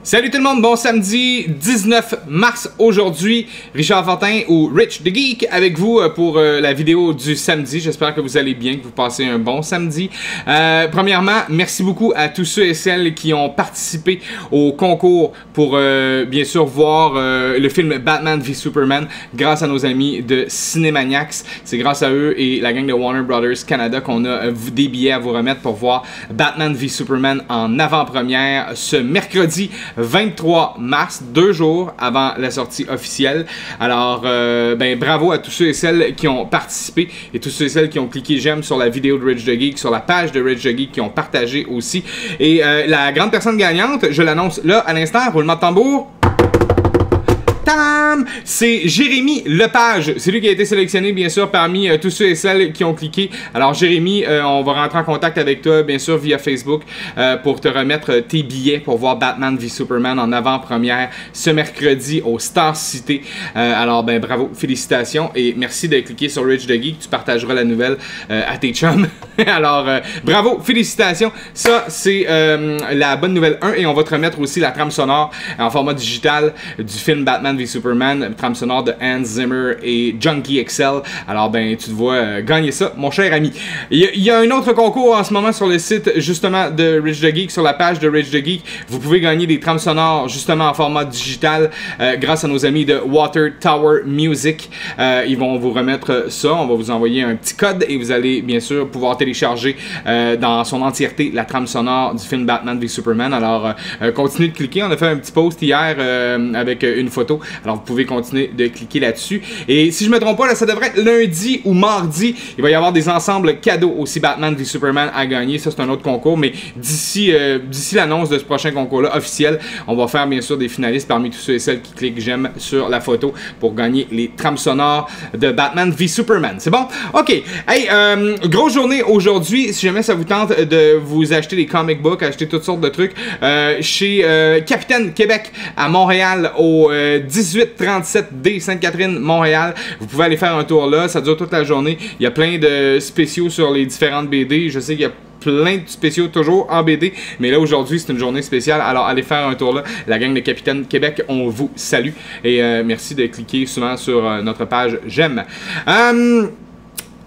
Salut tout le monde, bon samedi 19 mars aujourd'hui, Richard Fortin ou Rich the Geek avec vous pour la vidéo du samedi. J'espère que vous allez bien, que vous passez un bon samedi. Premièrement, merci beaucoup à tous ceux et celles qui ont participé au concours pour bien sûr voir le film Batman v Superman grâce à nos amis de Cinémaniacs. C'est grâce à eux et la gang de Warner Brothers Canada qu'on a des billets à vous remettre pour voir Batman v Superman en avant-première ce mercredi 23 mars, 2 jours avant la sortie officielle. Alors, ben bravo à tous ceux et celles qui ont participé et tous ceux et celles qui ont cliqué j'aime sur la vidéo de Rich the Geek, sur la page de Rich the Geek, qui ont partagé aussi. Et la grande personne gagnante, je l'annonce là à l'instant, roulement de tambour. C'est Jérémy Lepage, c'est lui qui a été sélectionné bien sûr parmi tous ceux et celles qui ont cliqué. Alors Jérémy, on va rentrer en contact avec toi bien sûr via Facebook pour te remettre tes billets pour voir Batman v Superman en avant-première ce mercredi au Star City. Alors ben bravo, félicitations et merci de cliquer sur Rich the Geek, tu partageras la nouvelle à tes chums. Alors bravo, félicitations, ça c'est la bonne nouvelle 1 et on va te remettre aussi la trame sonore en format digital du film Batman v Superman, trame sonore de Hans Zimmer et Junkie XL. Alors ben tu te vois gagner ça mon cher ami. Il y a un autre concours en ce moment sur le site justement de Rich the Geek, sur la page de Rich the Geek. Vous pouvez gagner des trames sonores justement en format digital grâce à nos amis de Water Tower Music. Ils vont vous remettre ça, on va vous envoyer un petit code et vous allez bien sûr pouvoir télécharger dans son entièreté la trame sonore du film Batman v Superman. Alors continuez de cliquer, on a fait un petit post hier avec une photo. Alors vous pouvez continuer de cliquer là-dessus. Et si je me trompe pas, là, ça devrait être lundi ou mardi. Il va y avoir des ensembles cadeaux aussi Batman v Superman à gagner. Ça c'est un autre concours. Mais d'ici l'annonce de ce prochain concours-là officiel, on va faire bien sûr des finalistes parmi tous ceux et celles qui cliquent j'aime sur la photo pour gagner les trames sonores de Batman v Superman. C'est bon? Ok. Hey, grosse journée aujourd'hui. Si jamais ça vous tente de vous acheter des comic books, acheter toutes sortes de trucs chez Capitaine Québec à Montréal au 1837D Sainte-Catherine, Montréal. Vous pouvez aller faire un tour là, ça dure toute la journée. Il y a plein de spéciaux sur les différentes BD. Je sais qu'il y a plein de spéciaux toujours en BD, mais là aujourd'hui c'est une journée spéciale, alors allez faire un tour là. La gang de Capitaine Québec, on vous salue et merci de cliquer souvent sur notre page j'aime.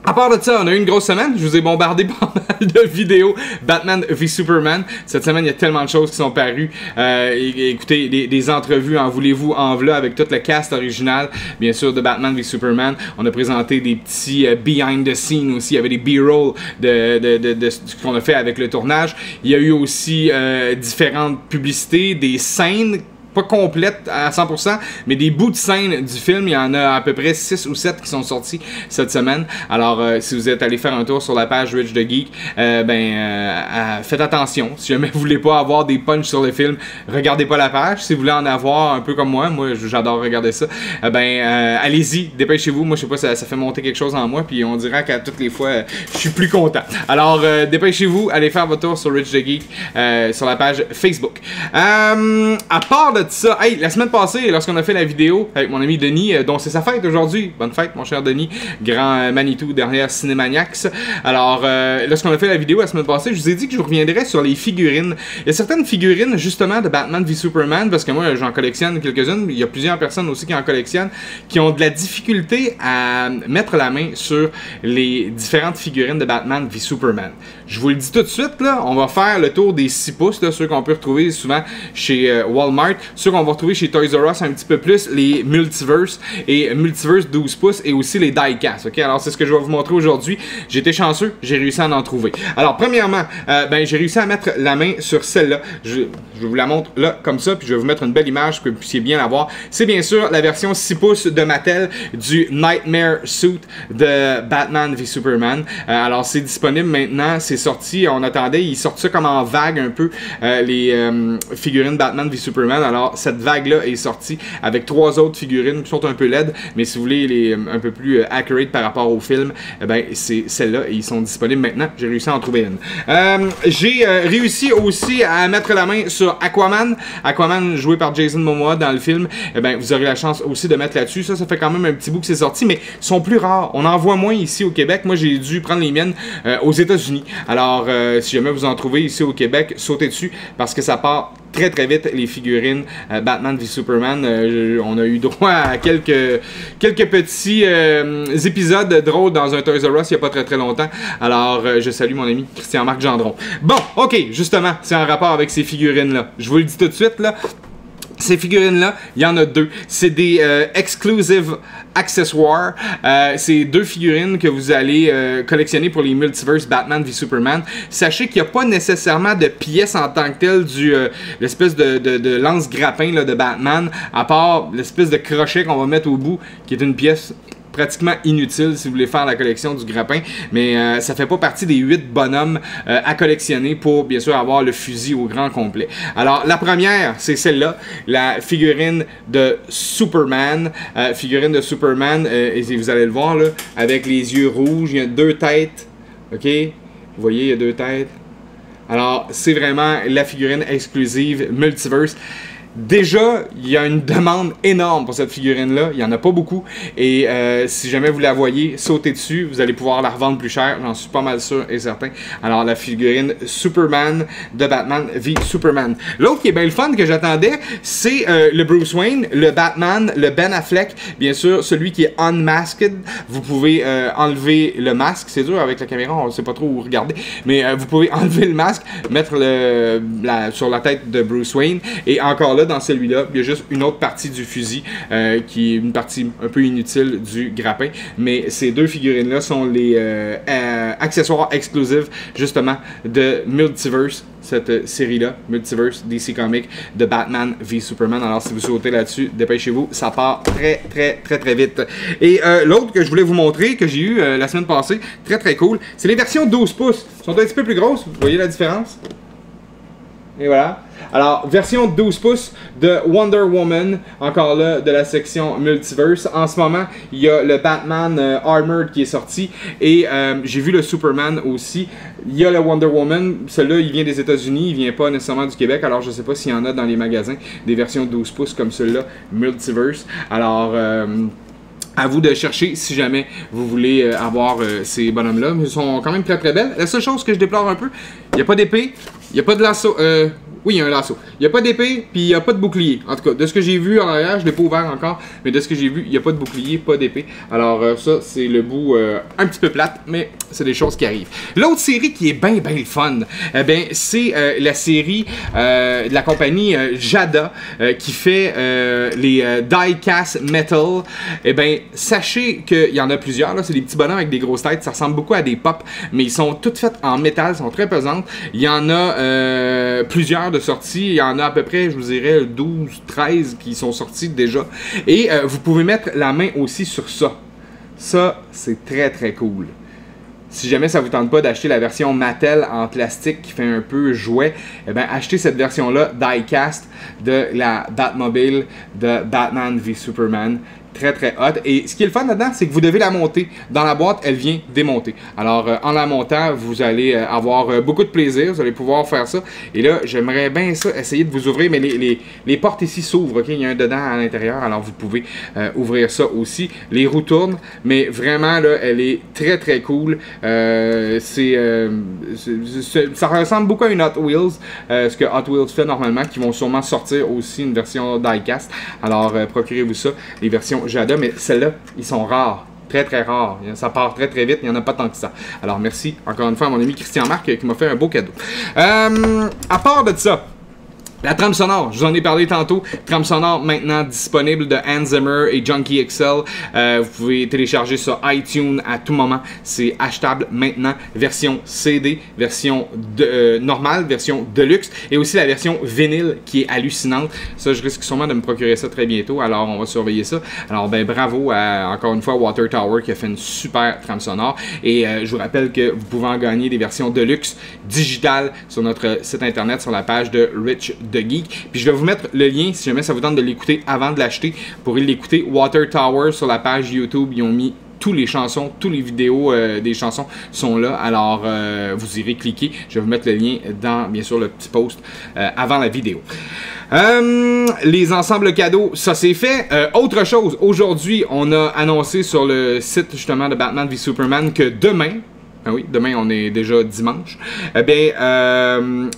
À part de ça, on a eu une grosse semaine. Je vous ai bombardé pas mal de vidéos Batman v Superman. Cette semaine, il y a tellement de choses qui sont parues. Écoutez, des entrevues en voulez-vous, en v'là, avec tout le cast original, bien sûr, de Batman v Superman. On a présenté des petits behind the scenes aussi. Il y avait des B-roll de ce qu'on a fait avec le tournage. Il y a eu aussi différentes publicités, des scènes pas complète à 100%, mais des bouts de scène du film, il y en a à peu près 6 ou 7 qui sont sortis cette semaine. Alors, si vous êtes allé faire un tour sur la page Rich the Geek, faites attention. Si jamais vous voulez pas avoir des punchs sur le film, regardez pas la page. Si vous voulez en avoir un peu comme moi j'adore regarder ça, allez-y, dépêchez-vous. Moi, je sais pas, ça fait monter quelque chose en moi, puis on dirait qu'à toutes les fois, je suis plus content. Alors, dépêchez-vous, allez faire votre tour sur Rich the Geek, sur la page Facebook. À part de ça, hey, la semaine passée, lorsqu'on a fait la vidéo avec mon ami Denis, dont c'est sa fête aujourd'hui, bonne fête mon cher Denis, grand Manitou derrière Cinémaniacs. Alors, lorsqu'on a fait la vidéo la semaine passée, je vous ai dit que je reviendrais sur les figurines. Il y a certaines figurines justement de Batman v Superman, parce que moi j'en collectionne quelques-unes, il y a plusieurs personnes aussi qui en collectionnent, qui ont de la difficulté à mettre la main sur les différentes figurines de Batman v Superman. Je vous le dis tout de suite, là, on va faire le tour des 6 pouces, là, ceux qu'on peut retrouver souvent chez Walmart. Ceux qu'on va retrouver chez Toys R Us un petit peu plus, les Multiverse et Multiverse 12 pouces et aussi les die-cast. Ok, alors c'est ce que je vais vous montrer aujourd'hui. J'ai été chanceux, j'ai réussi à en trouver. Alors premièrement, j'ai réussi à mettre la main sur celle-là. Je vous la montre là comme ça, puis je vais vous mettre une belle image pour que vous puissiez bien la voir. C'est bien sûr la version 6 pouces de Mattel du Nightmare Suit de Batman v Superman. Alors c'est disponible maintenant, c'est sorti. On attendait, il sortent ça comme en vague un peu les figurines Batman v Superman. Alors cette vague-là est sortie avec 3 autres figurines qui sont un peu laides, mais si vous voulez les un peu plus accurate par rapport au film, c'est celle-là et ils sont disponibles maintenant. J'ai réussi à en trouver une. J'ai réussi aussi à mettre la main sur Aquaman. Aquaman joué par Jason Momoa dans le film. Vous aurez la chance aussi de mettre là-dessus. Ça fait quand même un petit bout que c'est sorti, mais ils sont plus rares. On en voit moins ici au Québec. Moi, j'ai dû prendre les miennes aux États-Unis. Alors, si jamais vous en trouvez ici au Québec, sautez dessus parce que ça part très très vite les figurines Batman v Superman. On a eu droit à quelques petits épisodes drôles dans un Toys R Us il n'y a pas très très longtemps. Alors je salue mon ami Christian-Marc Gendron. Bon, ok, justement, c'est en rapport avec ces figurines-là. Je vous le dis tout de suite, là. Ces figurines-là, il y en a deux. C'est des exclusive accessoires. C'est deux figurines que vous allez collectionner pour les Multiverse Batman v Superman. Sachez qu'il n'y a pas nécessairement de pièces en tant que telle du l'espèce de lance-grappin de Batman, à part l'espèce de crochet qu'on va mettre au bout, qui est une pièce pratiquement inutile si vous voulez faire la collection du grappin, mais ça fait pas partie des 8 bonhommes à collectionner pour bien sûr avoir le fusil au grand complet. Alors la première, c'est celle-là, la figurine de Superman, et vous allez le voir là, avec les yeux rouges, il y a 2 têtes, ok, vous voyez il y a 2 têtes. Alors c'est vraiment la figurine exclusive Multiverse. Déjà, il y a une demande énorme pour cette figurine-là. Il n'y en a pas beaucoup. Et si jamais vous la voyez, sautez dessus. Vous allez pouvoir la revendre plus cher. J'en suis pas mal sûr et certain. Alors, la figurine Superman de Batman v Superman. L'autre qui est bien le fun que j'attendais, c'est le Bruce Wayne, le Batman, le Ben Affleck. Bien sûr, celui qui est unmasked. Vous pouvez enlever le masque. C'est dur avec la caméra, on ne sait pas trop où regarder. Mais vous pouvez enlever le masque, mettre sur la tête de Bruce Wayne. Et encore là, dans celui-là, il y a juste une autre partie du fusil qui est une partie un peu inutile du grappin, mais ces deux figurines-là sont les accessoires exclusifs justement de Multiverse, cette série-là, Multiverse DC Comics de Batman v Superman. Alors si vous sautez là-dessus, dépêchez-vous, ça part très vite. Et l'autre que je voulais vous montrer, que j'ai eu la semaine passée, très cool, c'est les versions 12 pouces. Elles sont un petit peu plus grosses, vous voyez la différence? Et voilà. Alors, version 12 pouces de Wonder Woman, encore là, de la section Multiverse. En ce moment, il y a le Batman Armored qui est sorti et j'ai vu le Superman aussi. Il y a le Wonder Woman, celui-là, il vient des États-Unis, il vient pas nécessairement du Québec, alors je sais pas s'il y en a dans les magasins des versions 12 pouces comme celle-là, Multiverse. Alors, à vous de chercher si jamais vous voulez avoir ces bonhommes-là. Ils sont quand même très belles. La seule chose que je déplore un peu, il n'y a pas d'épée, il n'y a pas de lasso. Oui, il y a un lasso. Il n'y a pas d'épée, puis il n'y a pas de bouclier. En tout cas, de ce que j'ai vu en arrière, je ne l'ai pas ouvert encore, mais de ce que j'ai vu, il n'y a pas de bouclier, pas d'épée. Alors ça, c'est le bout un petit peu plate, mais c'est des choses qui arrivent. L'autre série qui est bien le fun, c'est la série de la compagnie Jada qui fait les die-cast metal. Sachez qu'il y en a plusieurs. C'est des petits bonhommes avec des grosses têtes. Ça ressemble beaucoup à des pop, mais ils sont toutes faites en métal, sont très pesantes. Il y en a plusieurs de sorties. Il y en a à peu près, je vous dirais, 12, 13 qui sont sortis déjà. Et vous pouvez mettre la main aussi sur ça. Ça, c'est très cool. Si jamais ça vous tente pas d'acheter la version Mattel en plastique qui fait un peu jouet, achetez cette version-là, die-cast, de la Batmobile de Batman v Superman. Très hot. Et ce qui est le fun là-dedans, c'est que vous devez la monter. Dans la boîte, elle vient démonter. Alors, en la montant, vous allez avoir beaucoup de plaisir. Vous allez pouvoir faire ça. Et là, j'aimerais bien ça, essayer de vous ouvrir. Mais les portes ici s'ouvrent, ok? Il y a un dedans à l'intérieur. Alors, vous pouvez ouvrir ça aussi. Les roues tournent. Mais vraiment, là, elle est très cool. Ça ressemble beaucoup à une Hot Wheels. Ce que Hot Wheels fait normalement, qui vont sûrement sortir aussi une version die-cast. Alors, procurez-vous ça. Les versions Jada, mais celles-là, ils sont rares. Très rares. Ça part très vite, il n'y en a pas tant que ça. Alors merci encore une fois à mon ami Christian-Marc qui m'a fait un beau cadeau. À part de ça, la trame sonore, je vous en ai parlé tantôt. Trame sonore maintenant disponible de Hans Zimmer et Junkie XL. Vous pouvez télécharger sur iTunes à tout moment. C'est achetable maintenant. Version CD, version normale, version deluxe et aussi la version vinyle qui est hallucinante. Ça, je risque sûrement de me procurer ça très bientôt. Alors, on va surveiller ça. Alors, bravo à, encore une fois, Water Tower qui a fait une super trame sonore. Et je vous rappelle que vous pouvez en gagner des versions deluxe digitales sur notre site internet, sur la page de Rich The Geek. Puis je vais vous mettre le lien si jamais ça vous tente de l'écouter avant de l'acheter. Vous pourrez l'écouter. Water Tower sur la page YouTube, ils ont mis toutes les chansons, toutes les vidéos des chansons sont là. Alors vous irez cliquer. Je vais vous mettre le lien dans bien sûr le petit post avant la vidéo. Les ensembles cadeaux, ça c'est fait. Autre chose, aujourd'hui on a annoncé sur le site justement de Batman v Superman que demain, Ben oui, demain on est déjà dimanche. Eh bien,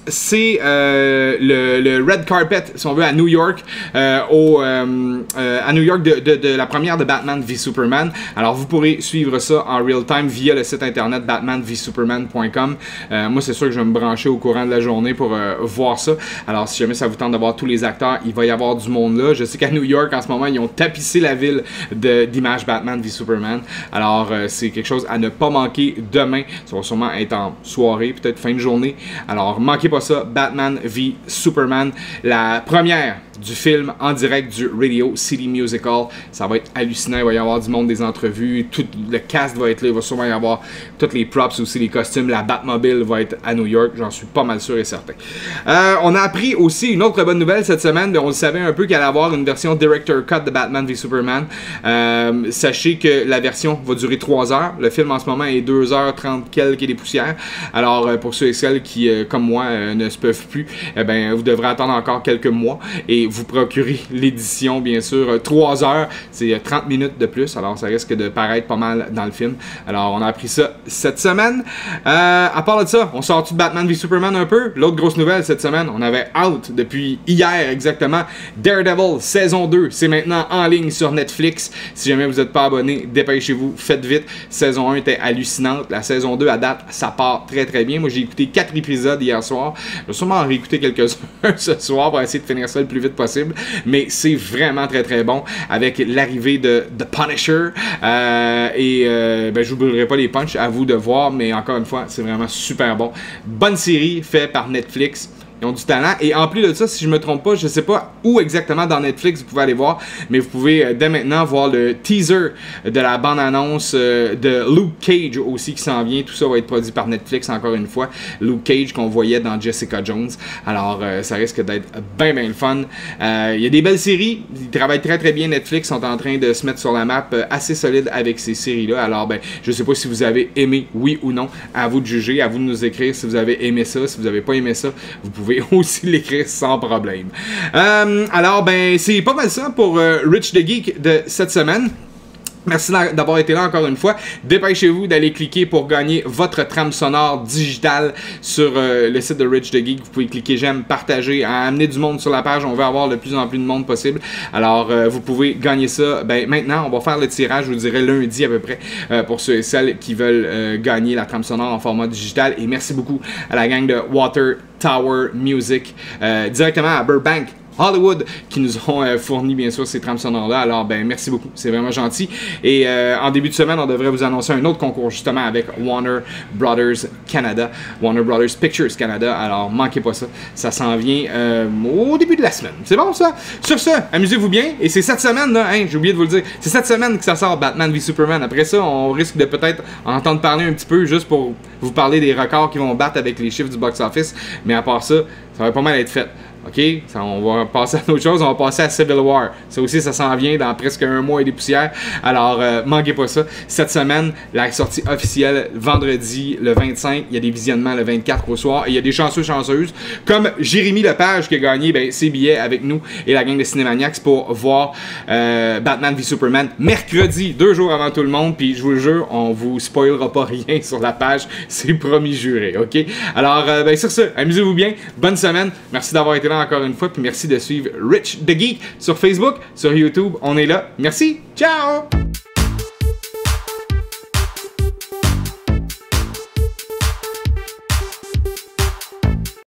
c'est le red carpet, si on veut, à New York, à New York de la première de Batman v Superman. Alors vous pourrez suivre ça en real time via le site internet batmanvsuperman.com. Moi c'est sûr que je vais me brancher au courant de la journée pour voir ça. Alors si jamais ça vous tente d'avoir tous les acteurs, il va y avoir du monde là. Je sais qu'à New York en ce moment ils ont tapissé la ville d'images Batman v Superman. Alors c'est quelque chose à ne pas manquer demain. Ça va sûrement être en soirée, peut-être fin de journée. Alors manquez pas ça, Batman v Superman, la première du film en direct du Radio City Musical. Ça va être hallucinant, il va y avoir du monde, des entrevues, tout le cast va être là, il va sûrement y avoir toutes les props aussi, les costumes, la Batmobile va être à New York, j'en suis pas mal sûr et certain. On a appris aussi une autre bonne nouvelle cette semaine, on le savait un peu qu'elle allait avoir une version Director Cut de Batman v Superman. Sachez que la version va durer 3 heures, le film en ce moment est 2h30 quelques et des poussières. Alors pour ceux et celles qui, comme moi, ne se peuvent plus, eh ben, vous devrez attendre encore quelques mois et vous procurez l'édition, bien sûr, 3 heures, c'est 30 minutes de plus, alors ça risque de paraître pas mal dans le film. Alors on a appris ça cette semaine. À part de ça, on sort-tu de Batman v Superman un peu? L'autre grosse nouvelle cette semaine, on avait out depuis hier exactement, Daredevil saison 2, c'est maintenant en ligne sur Netflix. Si jamais vous n'êtes pas abonné, dépêchez-vous, faites vite. Saison 1 était hallucinante, la saison 2 à date, ça part très très bien. Moi j'ai écouté 4 épisodes hier soir, je vais sûrement en réécouter quelques-uns ce soir pour essayer de finir ça le plus vite possible, mais c'est vraiment très très bon avec l'arrivée de The Punisher ben, je vous brûlerai pas les punchs, à vous de voir, mais encore une fois c'est vraiment super bon. Bonne série faite par Netflix. Ils ont du talent. Et en plus de ça, si je me trompe pas, je sais pas où exactement dans Netflix vous pouvez aller voir, mais vous pouvez dès maintenant voir le teaser de la bande-annonce de Luke Cage aussi qui s'en vient. Tout ça va être produit par Netflix encore une fois. Luke Cage qu'on voyait dans Jessica Jones. Alors ça risque d'être bien le fun. Il y a des belles séries. Ils travaillent très très bien. Netflix sont en train de se mettre sur la map assez solide avec ces séries-là. Alors ben, je sais pas si vous avez aimé, oui ou non. À vous de juger, à vous de nous écrire si vous avez aimé ça. Si vous n'avez pas aimé ça, vous pouvez aussi l'écrire sans problème. Alors, ben, c'est pas mal ça pour Rich the Geek de cette semaine. Merci d'avoir été là encore une fois. Dépêchez-vous d'aller cliquer pour gagner votre trame sonore digitale sur le site de Rich the Geek. Vous pouvez cliquer j'aime, partager, amener du monde sur la page. On veut avoir de plus en plus de monde possible. Alors, vous pouvez gagner ça. Ben, maintenant, on va faire le tirage, je vous dirais lundi à peu près, pour ceux et celles qui veulent gagner la trame sonore en format digital. Et merci beaucoup à la gang de Water Tower Music, directement à Burbank, Hollywood, qui nous ont fourni bien sûr ces trames sonores-là. Alors ben merci beaucoup, c'est vraiment gentil. Et en début de semaine, on devrait vous annoncer un autre concours justement avec Warner Brothers Canada, Warner Brothers Pictures Canada. Alors manquez pas ça, ça s'en vient au début de la semaine. C'est bon ça? Sur ce, amusez-vous bien. Et c'est cette semaine, là, hein, j'ai oublié de vous le dire, c'est cette semaine que ça sort Batman v Superman. Après ça, on risque de peut-être en entendre parler un petit peu juste pour vous parler des records qui vont battre avec les chiffres du box-office. Mais à part ça, ça va pas mal être fait. OK? Ça, on va passer à autre chose, on va passer à Civil War. Ça aussi, ça s'en vient dans presque un mois et des poussières. Alors, manquez pas ça. Cette semaine, la sortie officielle, vendredi, le 25. Il y a des visionnements le 24 au soir. Et il y a des chanceuses, comme Jérémy Lepage qui a gagné ben, ses billets avec nous et la gang de Cinémaniacs pour voir Batman v Superman mercredi, 2 jours avant tout le monde. Puis, je vous le jure, on vous spoilera pas rien sur la page. C'est promis juré. OK? Alors, ben, sur ce, amusez-vous bien. Bonne semaine. Merci d'avoir été là encore une fois, puis merci de suivre Rich the Geek sur Facebook, sur YouTube, on est là. Merci, ciao!